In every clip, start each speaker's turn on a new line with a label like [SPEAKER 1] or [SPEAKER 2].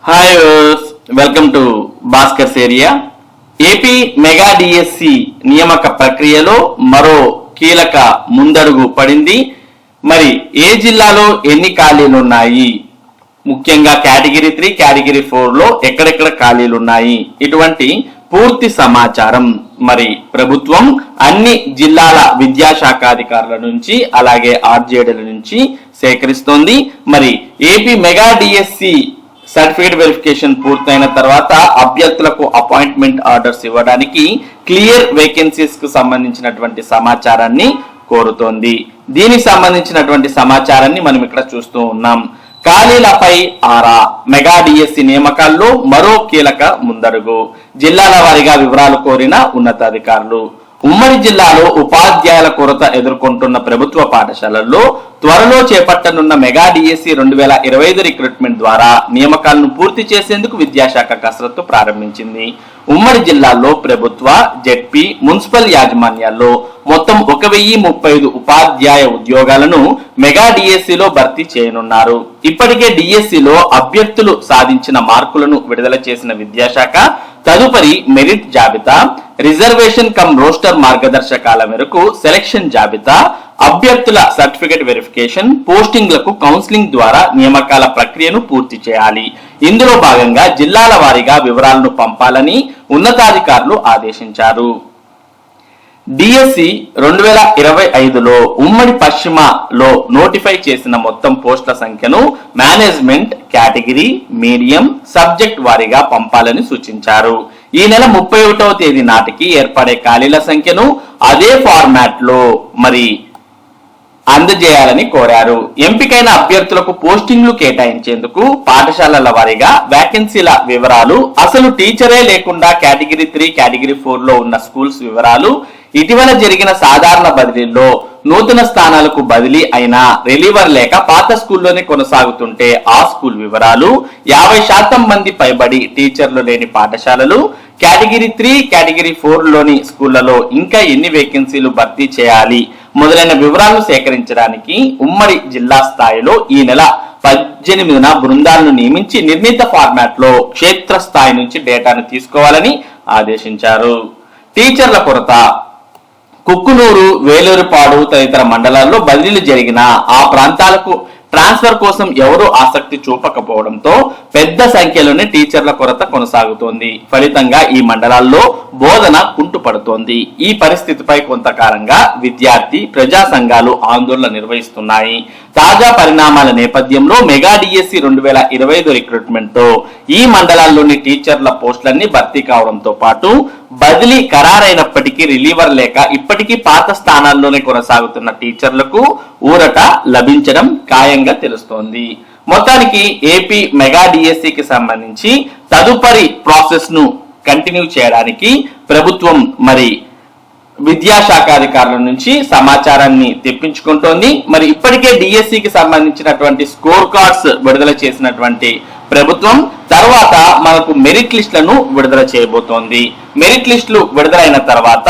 [SPEAKER 1] Hi welcome to Bhaskar's area. AP mega DSC నియామక ప్రక్రియలో మరో కీలక ముందడుగు పడింది. మరి ఏ జిల్లాలో ఎన్ని ఖాళీలు ఉన్నాయి, ముఖ్యంగా కేటగిరీ 3 కేటగిరీ 4లో ఎక్కడెక్కడ ఖాళీలు ఉన్నాయి, ఇటువంటి పూర్తి సమాచారం మరి ప్రభుత్వం అన్ని జిల్లాల విద్యాశాఖ అధికారుల నుంచి అలాగే ఆర్జేడీల నుంచి సేకరిస్తోంది. మరి AP mega DSC certificate verification పూర్తయిన తర్వాత అభ్యర్థులకు అపాయింట్మెంట్ ఆర్డర్స్ ఇవ్వడానికి క్లియర్ వేకెన్సీస్ కు సంబంధించినటువంటి సమాచారాన్ని కోరుతోంది. దీనికి సంబంధించినటువంటి సమాచారాన్ని మనం ఇక్కడ చూస్తూ ఉన్నాం. ఖాళీలపై ఆరా, మెగా డిఎస్సి నియామకాల్లో మరో కీలక ముందడుగు. జిల్లాల వారీగా వివరాలు కోరిన ఉన్నతాధికారులు. ఉమ్మడి జిల్లాలో ఉపాధ్యాయుల కొరత ఎదుర్కొంటున్న ప్రభుత్వ పాఠశాలల్లో త్వరలో చేపట్టనున్న మెగా డిఎస్సి 2025 రిక్రూట్మెంట్ ద్వారా నియామకాలను పూర్తి చేసేందుకు విద్యాశాఖ కసరత్తు ప్రారంభించింది. ఉమ్మడి జిల్లాల్లో ప్రభుత్వ, జెడ్పీ, మున్సిపల్ యాజమాన్యాల్లో మొత్తం 1035 ఉపాధ్యాయ ఉద్యోగాలను మెగా డిఎస్సిలో భర్తీ చేయనున్నారు. ఇప్పటికే డిఎస్సిలో అభ్యర్థులు సాధించిన మార్కులను విడుదల చేసిన విద్యాశాఖ తదుపరి మెరిట్ జాబితా, రిజర్వేషన్ కమ్ రోస్టర్ మార్గదర్శకాల మేరకు సెలక్షన్ జాబితా, అభ్యర్థుల సర్టిఫికెట్ వెరిఫికేషన్, పోస్టింగ్లకు కౌన్సిలింగ్ ద్వారా నియామకాల ప్రక్రియను పూర్తి చేయాలి. ఇందులో భాగంగా జిల్లాల వారీగా వివరాలను పంపాలని ఉన్నతాధికారులు ఆదేశించారు. డిఎస్సి 2025లో ఉమ్మడి పశ్చిమలో నోటిఫై చేసిన మొత్తం పోస్టుల సంఖ్యను మేనేజ్మెంట్, కేటగిరీ, మీడియం, సబ్జెక్ట్ వారీగా పంపాలని సూచించారు. ఈ నెల 31వ తేదీ నాటికి ఏర్పడే ఖాళీల సంఖ్యను అదే ఫార్మాట్ లో మరి అందజేయాలని కోరారు. ఎంపికైన అభ్యర్థులకు పోస్టింగ్లు కేటాయించేందుకు పాఠశాలల వారీగా వేకెన్సీల వివరాలు, అసలు టీచరే లేకుండా కేటగిరీ 3 కేటగిరీ 4లో ఉన్న స్కూల్స్ వివరాలు, ఇటీవల జరిగిన సాధారణ బదిలీల్లో నూతన స్థానాలకు బదిలీ అయిన రిలీవర్ లేక పాత స్కూల్లోనే కొనసాగుతుంటే ఆ స్కూల్ వివరాలు, 50% మంది పైబడి టీచర్లు లేని పాఠశాలలు, కేటగిరీ 3 కేటగిరీ 4లోని స్కూళ్లలో ఇంకా ఎన్ని వేకెన్సీలు భర్తీ చేయాలి మొదలైన వివరాలను సేకరించడానికి ఉమ్మడి జిల్లా స్థాయిలో ఈ నెల 18న బృందాలను నియమించి నిర్ణీత ఫార్మాట్ లో క్షేత్రస్థాయి నుంచి డేటాను తీసుకోవాలని ఆదేశించారు. టీచర్ల కొరత. కుక్కునూరు, వేలూరుపాడు తదితర మండలాల్లో బదిలీలు జరిగిన ఆ ప్రాంతాలకు ట్రాన్స్ఫర్ కోసం ఎవరూ ఆసక్తి చూపకపోవడంతో పెద్ద సంఖ్యలోనే టీచర్ల కొరత కొనసాగుతోంది. ఫలితంగా ఈ మండలాల్లో బోధన కుంటుపడుతోంది. ఈ పరిస్థితిపై కొంతకాలంగా విద్యార్థి, ప్రజా సంఘాలు ఆందోళన నిర్వహిస్తున్నాయి. తాజా పరిణామాల నేపథ్యంలో మెగా డిఎస్సి 2025 రిక్రూట్మెంట్ తో ఈ మండలాల్లోని టీచర్ల పోస్టులన్నీ భర్తీ కావడంతో పాటు బదిలీ ఖరారైనప్పటికీ రిలీవర్ లేక ఇప్పటికీ పాత స్థానాల్లోనే కొనసాగుతున్న టీచర్లకు ఊరట లభించడం ఖాయంగా తెలుస్తోంది. మొత్తానికి ఏపీ మెగా డిఎస్సికి సంబంధించి తదుపరి ప్రాసెస్ ను కంటిన్యూ చేయడానికి ప్రభుత్వం మరి విద్యాశాఖ అధికారుల నుంచి సమాచారాన్ని తెప్పించుకుంటోంది. మరి ఇప్పటికే డిఎస్సికి సంబంధించినటువంటి స్కోర్ కార్డ్స్ విడుదల చేసినటువంటి ప్రభుత్వం తర్వాత మనకు మెరిట్ లిస్టులను విడుదల చేయబోతోంది. మెరిట్ లిస్టులు విడుదలైన తర్వాత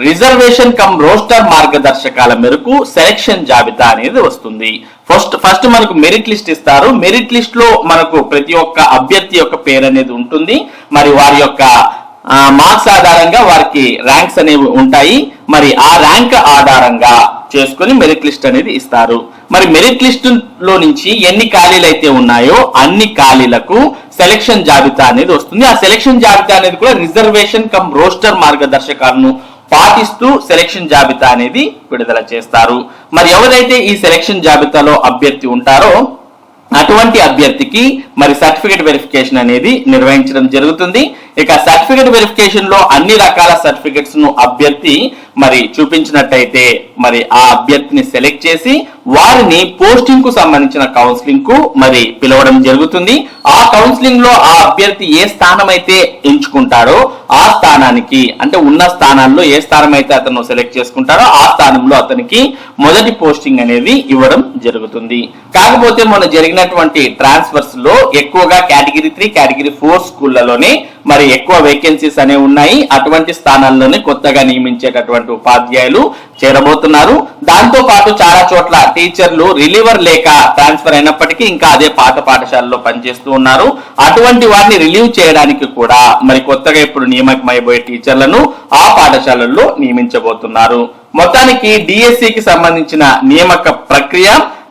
[SPEAKER 1] రిజర్వేషన్ కమ్ రోస్టర్ మార్గదర్శకాల మేరకు సెలక్షన్ జాబితా అనేది వస్తుంది. ఫస్ట్ మనకు మెరిట్ లిస్ట్ ఇస్తారు. మెరిట్ లిస్ట్ లో మనకు ప్రతి ఒక్క అభ్యర్థి యొక్క పేరు అనేది ఉంటుంది. మరి వారి యొక్క మార్క్స్ ఆధారంగా వారికి ర్యాంక్స్ అనేవి ఉంటాయి. మరి ఆ ర్యాంక్ ఆధారంగా చేసుకుని మెరిట్ లిస్ట్ అనేది ఇస్తారు. మరి మెరిట్ లిస్ట్ లో నుంచి ఎన్ని ఖాళీలు అయితే ఉన్నాయో అన్ని ఖాళీలకు సెలక్షన్ జాబితా అనేది వస్తుంది. ఆ సెలక్షన్ జాబితా అనేది కూడా రిజర్వేషన్ కమ్ రోస్టర్ మార్గదర్శకాలను పాటిస్తూ సెలక్షన్ జాబితా అనేది విడుదల చేస్తారు. మరి ఎవరైతే ఈ సెలక్షన్ జాబితాలో అభ్యర్థి ఉంటారో అటువంటి అభ్యర్థికి మరి సర్టిఫికేట్ వెరిఫికేషన్ అనేది నిర్వహించడం జరుగుతుంది. ఇక సర్టిఫికేట్ వెరిఫికేషన్ లో అన్ని రకాల సర్టిఫికేట్స్ ను అభ్యర్థి మరి చూపించినట్టయితే మరి ఆ అభ్యర్థిని సెలెక్ట్ చేసి వారిని పోస్టింగ్ కు సంబంధించిన కౌన్సిలింగ్ కు మరి పిలవడం జరుగుతుంది. ఆ కౌన్సిలింగ్ లో ఆ అభ్యర్థి ఏ స్థానం అయితే ఎంచుకుంటారో ఆ స్థానానికి, అంటే ఉన్న స్థానాల్లో ఏ స్థానం అయితే అతను సెలెక్ట్ చేసుకుంటారో ఆ స్థానంలో అతనికి మొదటి పోస్టింగ్ అనేది ఇవ్వడం జరుగుతుంది. కాకపోతే మొన్న జరిగినటువంటి ట్రాన్స్ఫర్స్ లో ఎక్కువగా కేటగిరీ 3 కేటగిరీ 4 స్కూళ్లలోనే మరి ఎక్కువ వేకెన్సీస్ అనేవి ఉన్నాయి. అటువంటి స్థానాల్లోనే కొత్తగా నియమించేటటువంటి ఉపాధ్యాయులు చేరబోతున్నారు. దాంతో పాటు చాలా చోట్ల టీచర్లు రిలీవర్ లేక ట్రాన్స్ఫర్ అయినప్పటికీ ఇంకా అదే పాత పాఠశాలలో పనిచేస్తూ ఉన్నారు. అటువంటి వారిని రిలీవ్ చేయడానికి కూడా మరి కొత్తగా ఇప్పుడు నియామకమైపోయే టీచర్లను ఆ పాఠశాలల్లో నియమించబోతున్నారు. మొత్తానికి డిఎస్సికి సంబంధించిన నియామక ప్రక్రియ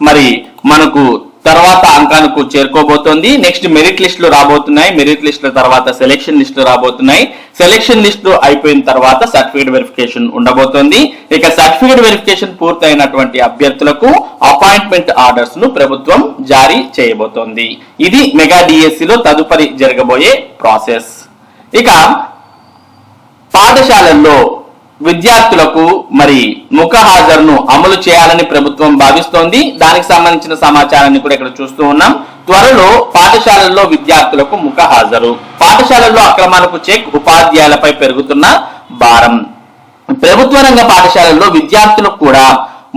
[SPEAKER 1] మరి మనకు తర్వాత అంకానికి చేరుకోబోతోంది. నెక్స్ట్ మెరిట్ లిస్టులు రాబోతున్నాయి. మెరిట్ లిస్టుల తర్వాత సెలెక్షన్ లిస్టులు రాబోతున్నాయి. సెలెక్షన్ లిస్టు అయిపోయిన తర్వాత సర్టిఫికేట్ వెరిఫికేషన్ ఉండబోతోంది. ఇక సర్టిఫికేట్ వెరిఫికేషన్ పూర్తయినటువంటి అభ్యర్థులకు అపాయింట్మెంట్ ఆర్డర్స్ ను ప్రభుత్వం జారీ చేయబోతోంది. ఇది మెగా డిఎస్సిలో తదుపరి జరగబోయే ప్రాసెస్. ఇక పాఠశాలల్లో విద్యార్థులకు మరి ముఖ హాజరును అమలు చేయాలని ప్రభుత్వం భావిస్తోంది. దానికి సంబంధించిన సమాచారాన్ని కూడా ఇక్కడ చూస్తూ ఉన్నాం. త్వరలో పాఠశాలల్లో విద్యార్థులకు ముఖ హాజరు, పాఠశాలల్లో అక్రమాలకు చెక్, ఉపాధ్యాయులపై పెరుగుతున్న భారం. ప్రభుత్వ రంగ పాఠశాలల్లో విద్యార్థులకు కూడా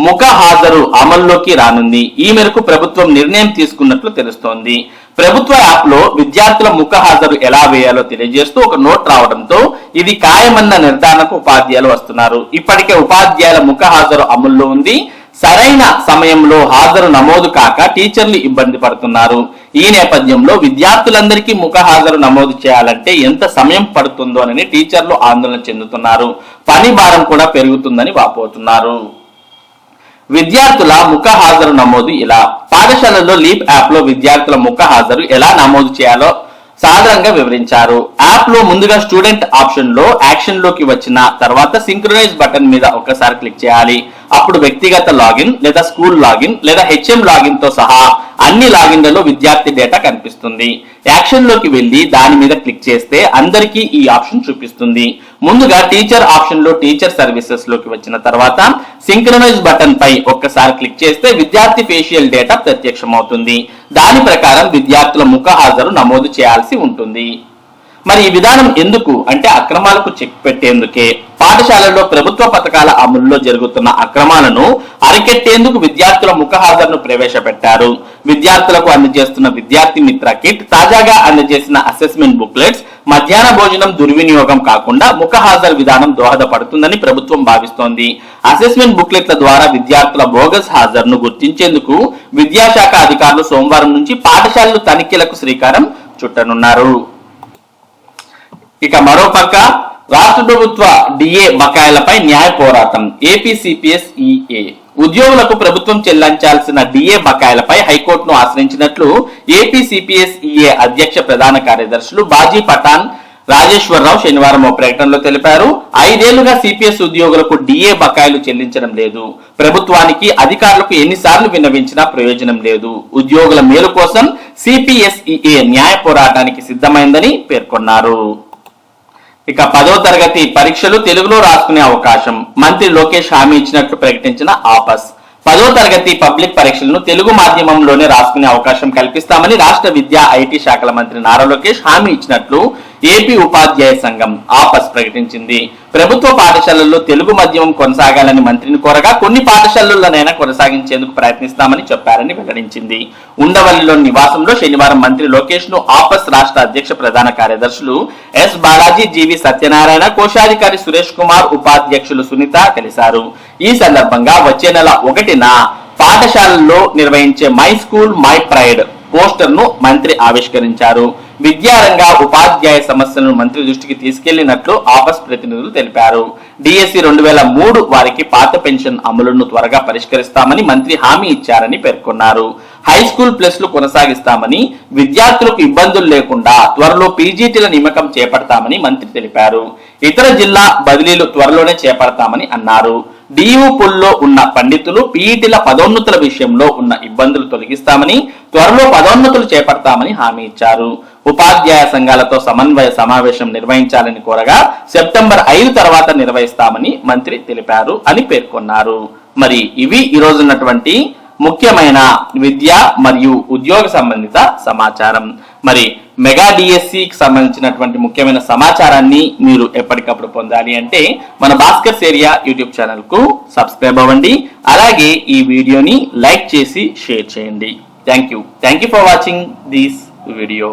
[SPEAKER 1] ముఖ హాజరు అమల్లోకి రానుంది. ఈ మేరకు ప్రభుత్వం నిర్ణయం తీసుకున్నట్లు తెలుస్తోంది. ప్రభుత్వ యాప్ లో విద్యార్థుల ముఖ హాజరు ఎలా వేయాలో తెలియజేస్తూ ఒక నోట్ రావడంతో ఇది ఖాయమన్న నిర్ధారణకు ఉపాధ్యాయులు వస్తున్నారు. ఇప్పటికే ఉపాధ్యాయుల ముఖ హాజరు అమల్లో ఉంది. సరైన సమయంలో హాజరు నమోదు కాక టీచర్లు ఇబ్బంది పడుతున్నారు. ఈ నేపథ్యంలో విద్యార్థులందరికీ ముఖ హాజరు నమోదు చేయాలంటే ఎంత సమయం పడుతుందోనని టీచర్లు ఆందోళన చెందుతున్నారు. పని భారం కూడా పెరుగుతుందని వాపోతున్నారు. విద్యార్థుల ముఖ హాజరు నమోదు ఇలా. పాఠశాలలో లీప్ యాప్ లో విద్యార్థుల ముఖ హాజరు ఎలా నమోదు చేయాలో సాధారణంగా వివరించారు. యాప్ లో ముందుగా స్టూడెంట్ ఆప్షన్ లో యాక్షన్ లోకి వచ్చిన తర్వాత సింక్రనైజ్ బటన్ మీద ఒకసారి క్లిక్ చేయాలి. అప్పుడు వ్యక్తిగత లాగిన్ లేదా స్కూల్ లాగిన్ లేదా హెచ్ఎం లాగిన్ తో సహా అన్ని లాగిన్లలో విద్యార్థి డేటా కనిపిస్తుంది. యాక్షన్ లోకి వెళ్లి దాని మీద క్లిక్ చేస్తే అందరికీ ఈ ఆప్షన్ చూపిస్తుంది. ముందుగా టీచర్ ఆప్షన్ లో టీచర్ సర్వీసెస్ లోకి వచ్చిన తర్వాత సింక్రనైజ్ బటన్ పై ఒక్కసారి క్లిక్ చేస్తే విద్యార్థి ఫేషియల్ డేటా ప్రత్యక్షమవుతుంది. దాని ప్రకారం విద్యార్థుల ముఖ హాజరు నమోదు చేయాల్సి ఉంటుంది. మరి ఈ విధానం ఎందుకు అంటే అక్రమాలకు చెక్ పెట్టేందుకే. పాఠశాలల్లో ప్రభుత్వ పథకాల అమలులో జరుగుతున్న అక్రమాలను అరికెట్టేందుకు విద్యార్థుల ముఖ హాజరును ప్రవేశపెట్టారు. విద్యార్థులకు అందజేస్తున్న విద్యార్థి మిత్ర కిట్, తాజాగా అందజేసిన అసెస్మెంట్ బుక్లెట్స్ మధ్యాహ్న భోజనం దుర్వినియోగం కాకుండా ముఖ హాజరు విధానం దోహదపడుతుందని ప్రభుత్వం భావిస్తోంది. అసెస్మెంట్ బుక్లెట్ల ద్వారా విద్యార్థుల బోగస్ హాజరును గుర్తించేందుకు విద్యాశాఖ అధికారులు సోమవారం నుంచి పాఠశాలలు తనిఖీలకు శ్రీకారం చుట్టనున్నారు. ఇక మరోపక్క రాష్ట్ర ప్రభుత్వ డిఏ బకాయిలపై న్యాయ పోరాటం. ఏపీ సిపిఎస్ ఈఏ ఉద్యోగులకు ప్రభుత్వం చెల్లించాల్సిన డిఏ బకాయిలపై హైకోర్టును ఆశ్రయించినట్లు ఏపీ సిపిఎస్ ఈఏ అధ్యక్ష ప్రధాన కార్యదర్శులు బాజీ పఠాన్ రాజేశ్వరరావు శనివారం ఓ ప్రకటనలో తెలిపారు. 5 ఏళ్లుగా సిపిఎస్ ఉద్యోగులకు డిఏ బకాయిలు చెల్లించడం లేదు. ప్రభుత్వానికి అధికారులకు ఎన్నిసార్లు విన్నవించినా ప్రయోజనం లేదు. ఉద్యోగుల మేలు కోసం సిపిఎస్ఈఏ న్యాయ పోరాటానికి సిద్ధమైందని పేర్కొన్నారు. ఇక 10వ తరగతి పరీక్షలు తెలుగులో రాసుకునే అవకాశం. మంత్రి లోకేష్ హామీ ఇచ్చినట్లు ప్రకటించిన ఆపస్. 10వ తరగతి పబ్లిక్ పరీక్షలను తెలుగు మాధ్యమంలోనే రాసుకునే అవకాశం కల్పిస్తామని రాష్ట్ర విద్యా ఐటీ శాఖల మంత్రి నారా లోకేష్ హామీ ఇచ్చినట్లు ఏపీ ఉపాధ్యాయ సంఘం ఆపస్ ప్రకటించింది. ప్రభుత్వ పాఠశాలల్లో తెలుగు మాధ్యమం కొనసాగాలని మంత్రిని కోరగా కొన్ని పాఠశాలల్లోనైనా కొనసాగించేందుకు ప్రయత్నిస్తామని చెప్పారని వెల్లడించింది. ఉండవల్లిలోని నివాసంలో శనివారం మంత్రి లోకేష్ ను ఆపస్ రాష్ట్ర అధ్యక్ష ప్రధాన కార్యదర్శులు ఎస్ బాలాజీ, జీవి సత్యనారాయణ, కోశాధికారి సురేష్ కుమార్, ఉపాధ్యక్షులు సునీత కలిశారు. ఈ సందర్భంగా వచ్చే నెల 1న పాఠశాలల్లో నిర్వహించే my school my pride poster ను మంత్రి ఆవిష్కరించారు. విద్యారంగ ఉపాధ్యాయ సమస్యలను మంత్రి దృష్టికి తీసుకెళ్లినట్లు ఆపస్ ప్రతినిధులు తెలిపారు. డిఎస్సి 2003 వారికి పాత పెన్షన్ అమలును త్వరగా పరిష్కరిస్తామని మంత్రి హామీ ఇచ్చారని పేర్కొన్నారు. హై స్కూల్ ప్లస్లు కొనసాగిస్తామని, విద్యార్థులకు ఇబ్బందులు లేకుండా త్వరలో పీజీటీల నియామకం చేపడతామని మంత్రి తెలిపారు. ఇతర జిల్లా బదిలీలు త్వరలోనే చేపడతామని అన్నారు. డియు పుల్లో ఉన్న పండితులు, పీఈటీల పదోన్నతుల విషయంలో ఉన్న ఇబ్బందులు తొలగిస్తామని, త్వరలో పదోన్నతులు చేపడతామని హామీ ఇచ్చారు. ఉపాధ్యాయ సంఘాలతో సమన్వయ సమావేశం నిర్వహించాలని కోరగా సెప్టెంబర్ 5 తర్వాత నిర్వహిస్తామని మంత్రి తెలిపారు అని పేర్కొన్నారు. మరి ఇవి ఈ రోజు ఉన్నటువంటి ముఖ్యమైన విద్య మరియు ఉద్యోగ సంబంధిత సమాచారం. మరి మెగా డిఎస్సికి సంబంధించినటువంటి ముఖ్యమైన సమాచారాన్ని మీరు ఎప్పటికప్పుడు పొందాలి అంటే మన భాస్కర్స్ ఏరియా యూట్యూబ్ ఛానల్ కు సబ్స్క్రైబ్ అవ్వండి. అలాగే ఈ వీడియోని లైక్ చేసి షేర్ చేయండి. Thank you for watching this video.